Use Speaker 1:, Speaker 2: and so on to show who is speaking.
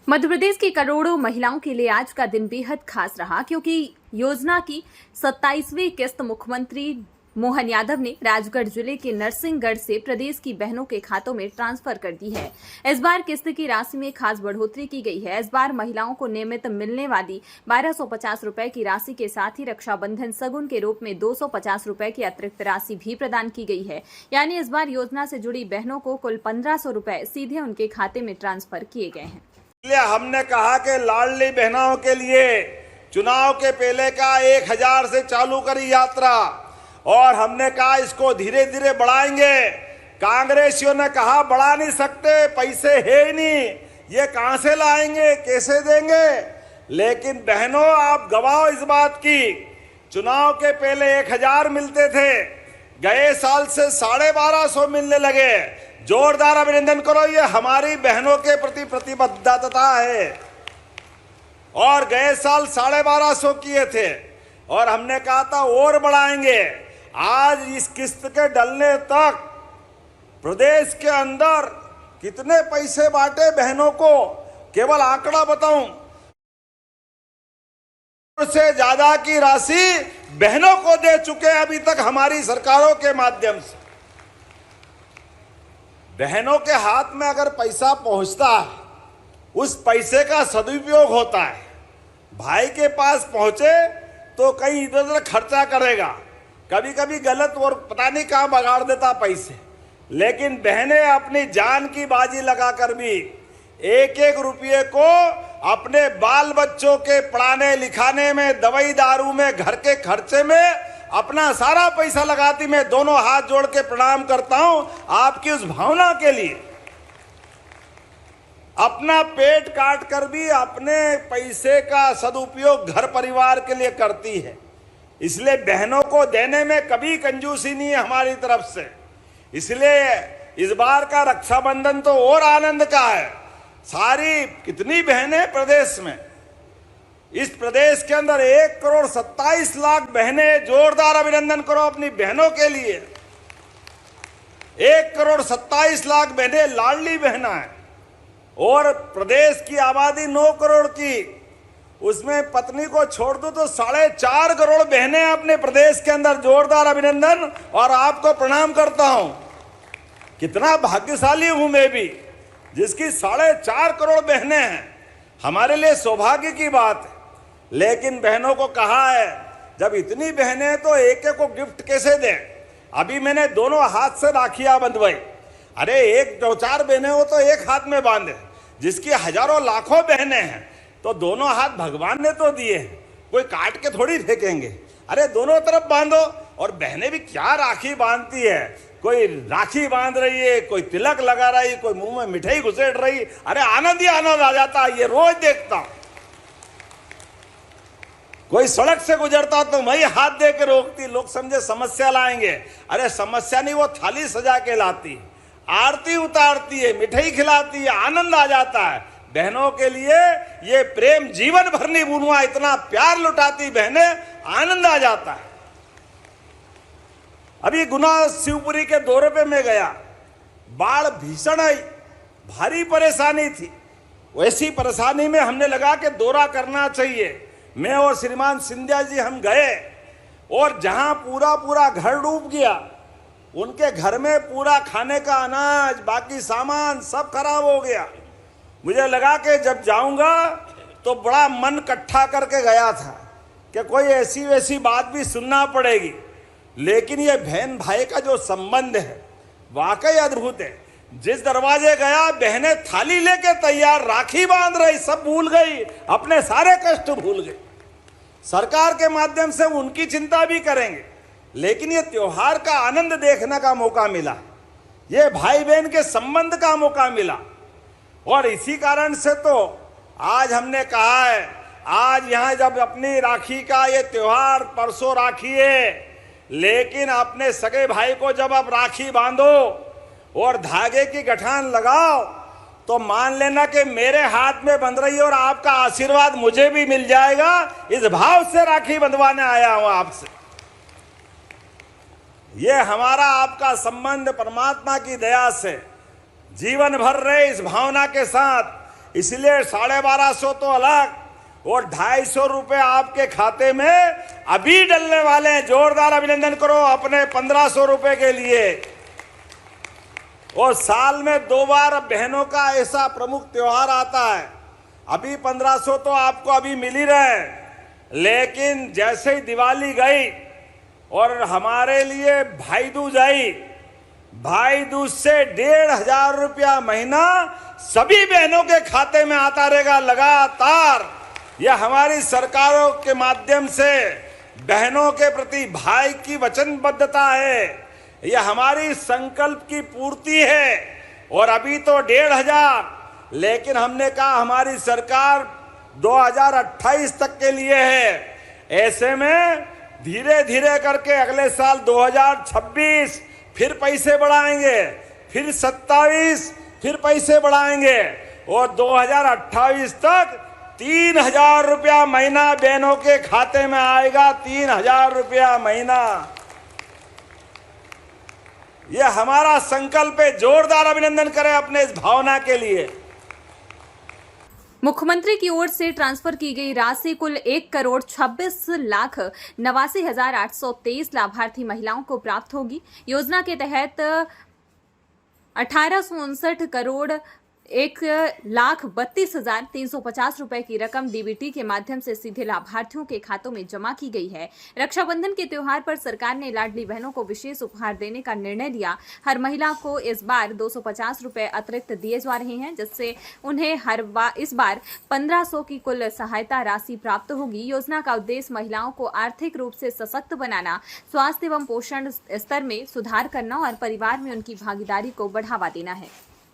Speaker 1: मध्य प्रदेश की करोड़ों महिलाओं के लिए आज का दिन बेहद खास रहा, क्योंकि योजना की 27वीं किस्त मुख्यमंत्री मोहन यादव ने राजगढ़ जिले के नरसिंहगढ़ से प्रदेश की बहनों के खातों में ट्रांसफर कर दी है। इस बार किस्त की राशि में खास बढ़ोतरी की गई है। इस बार महिलाओं को नियमित मिलने वाली 1250 रुपए की राशि के साथ ही रक्षाबंधन सगुन के रूप में 250 रुपए की अतिरिक्त राशि भी प्रदान की गई है। यानी इस बार योजना से जुड़ी बहनों को कुल 1500 रुपए सीधे उनके खाते में ट्रांसफर किए गए हैं।
Speaker 2: इसलिए हमने कहा कि लाडली बहनों के लिए चुनाव के पहले का 1000 से चालू करी यात्रा, और हमने कहा इसको धीरे धीरे बढ़ाएंगे। कांग्रेसियों ने कहा बढ़ा नहीं सकते, पैसे है ही नहीं, ये कहां से लाएंगे, कैसे देंगे। लेकिन बहनों, आप गवाह इस बात की, चुनाव के पहले 1000 मिलते थे, गए साल से 1250 मिलने लगे। जोरदार अभिनंदन करो, ये हमारी बहनों के प्रति प्रतिबद्धता है। और गए साल 1250 किए थे और हमने कहा था और बढ़ाएंगे। आज इस किस्त के डलने तक प्रदेश के अंदर कितने पैसे बांटे बहनों को, केवल आंकड़ा बताऊं, से ज्यादा की राशि बहनों को दे चुके हैं अभी तक हमारी सरकारों के माध्यम से। बहनों के हाथ में अगर पैसा पहुंचता है, उस पैसे का सदुपयोग होता है। भाई के पास पहुंचे तो कहीं इधर उधर खर्चा करेगा, कभी कभी गलत और पता नहीं कहां बगाड़ देता पैसे। लेकिन बहनें अपनी जान की बाजी लगाकर भी एक एक रुपये को अपने बाल बच्चों के पढ़ाने लिखाने में, दवाई दारू में, घर के खर्चे में अपना सारा पैसा लगाती। मैं दोनों हाथ जोड़ के प्रणाम करता हूं आपकी उस भावना के लिए। अपना पेट काट कर भी अपने पैसे का सदुपयोग घर परिवार के लिए करती है। इसलिए बहनों को देने में कभी कंजूसी नहीं है हमारी तरफ से। इसलिए इस बार का रक्षाबंधन तो और आनंद का है। सारी कितनी बहनें प्रदेश में, इस प्रदेश के अंदर 1,27,00,000 बहनें, जोरदार अभिनंदन करो अपनी बहनों के लिए। 1,27,00,000 बहनें लाडली बहना है, और प्रदेश की आबादी 9 करोड़ की, उसमें पत्नी को छोड़ दो तो 4.5 करोड़ बहनें अपने प्रदेश के अंदर। जोरदार अभिनंदन और आपको प्रणाम करता हूं। कितना भाग्यशाली हूं मैं भी, जिसकी 4.5 करोड़ बहनें हैं। हमारे लिए सौभाग्य की बात है। लेकिन बहनों को कहा है, जब इतनी बहनें हैं तो एक एक को गिफ्ट कैसे दें। अभी मैंने दोनों हाथ से राखियां बंधवाई। अरे एक 2-4 बहनें हो तो एक हाथ में बांधे, जिसकी हजारों लाखों बहनें हैं तो दोनों हाथ भगवान ने तो दिए हैं, कोई काट के थोड़ी फेंकेंगे। अरे दोनों तरफ बांधो। और बहनें भी क्या राखी बांधती है, कोई राखी बांध रही है, कोई तिलक लगा रही है, कोई मुंह में मिठाई घुसेड़ रही। अरे आनंद ही आनंद आ जाता है। ये रोज देखता हूं। कोई सड़क से गुजरता तो वही हाथ दे के रोकती, लोग समझे समस्या लाएंगे। अरे समस्या नहीं, वो थाली सजा के लाती, आरती उतारती है, मिठाई खिलाती है, आनंद आ जाता है। बहनों के लिए ये प्रेम जीवन भर नहीं भूलूंगा, इतना प्यार लुटाती बहनें, आनंद आ जाता है। अभी गुना शिवपुरी के दौरे पे मैं गया, बाढ़ भीषण आई, भारी परेशानी थी। वैसी परेशानी में हमने लगा के दौरा करना चाहिए। मैं और श्रीमान सिंधिया जी हम गए, और जहां पूरा घर डूब गया, उनके घर में पूरा खाने का अनाज, बाकी सामान सब खराब हो गया। मुझे लगा कि जब जाऊंगा तो बड़ा मन इकट्ठा करके गया था कि कोई ऐसी वैसी बात भी सुनना पड़ेगी। लेकिन ये बहन भाई का जो संबंध है वाकई अद्भुत है। जिस दरवाजे गया, बहनें थाली लेके तैयार, राखी बांध रही, सब भूल गई, अपने सारे कष्ट भूल गई। सरकार के माध्यम से उनकी चिंता भी करेंगे, लेकिन ये त्योहार का आनंद देखने का मौका मिला, ये भाई बहन के संबंध का मौका मिला। और इसी कारण से तो आज हमने कहा है, आज यहाँ जब अपनी राखी का ये त्योहार, परसों राखी है, लेकिन अपने सगे भाई को जब आप राखी बांधो और धागे की गठान लगाओ, तो मान लेना कि मेरे हाथ में बंध रही है और आपका आशीर्वाद मुझे भी मिल जाएगा। इस भाव से राखी बंधवाने आया हूं आपसे। ये हमारा आपका संबंध परमात्मा की दया से जीवन भर रहे, इस भावना के साथ इसलिए 1250 तो अलग और 250 रुपए आपके खाते में अभी डलने वाले हैं। जोरदार अभिनंदन करो अपने 1500 रुपए के लिए। और साल में 2 बार बहनों का ऐसा प्रमुख त्योहार आता है। अभी 1500 तो आपको अभी मिल ही रहे हैं, लेकिन जैसे ही दिवाली गई और हमारे लिए भाई दूज आई, भाई दूज से 1500 रुपया महीना सभी बहनों के खाते में आता रहेगा लगातार। यह हमारी सरकारों के माध्यम से बहनों के प्रति भाई की वचनबद्धता है, यह हमारी संकल्प की पूर्ति है। और अभी तो 1500, लेकिन हमने कहा हमारी सरकार 2028 तक के लिए है। ऐसे में धीरे धीरे करके अगले साल 2026 फिर पैसे बढ़ाएंगे, फिर 27 फिर पैसे बढ़ाएंगे और 2028 तक 3000 रुपया महीना बहनों के खाते में आएगा। 3000 रुपया महीना, यह हमारा संकल्प है। जोरदार अभिनंदन करें अपने इस भावना के लिए।
Speaker 1: मुख्यमंत्री की ओर से ट्रांसफर की गई राशि कुल 1,26,89,823 लाभार्थी महिलाओं को प्राप्त होगी। योजना के तहत 1859 करोड़ 1,32,350 रुपए की रकम डीबीटी के माध्यम से सीधे लाभार्थियों के खातों में जमा की गई है। रक्षाबंधन के त्योहार पर सरकार ने लाडली बहनों को विशेष उपहार देने का निर्णय लिया। हर महिला को इस बार 250 रुपए अतिरिक्त दिए जा रहे हैं, जिससे उन्हें इस बार 1500 की कुल सहायता राशि प्राप्त होगी। योजना का उद्देश्य महिलाओं को आर्थिक रूप से सशक्त बनाना, स्वास्थ्य एवं पोषण स्तर में सुधार करना और परिवार में उनकी भागीदारी को बढ़ावा देना है।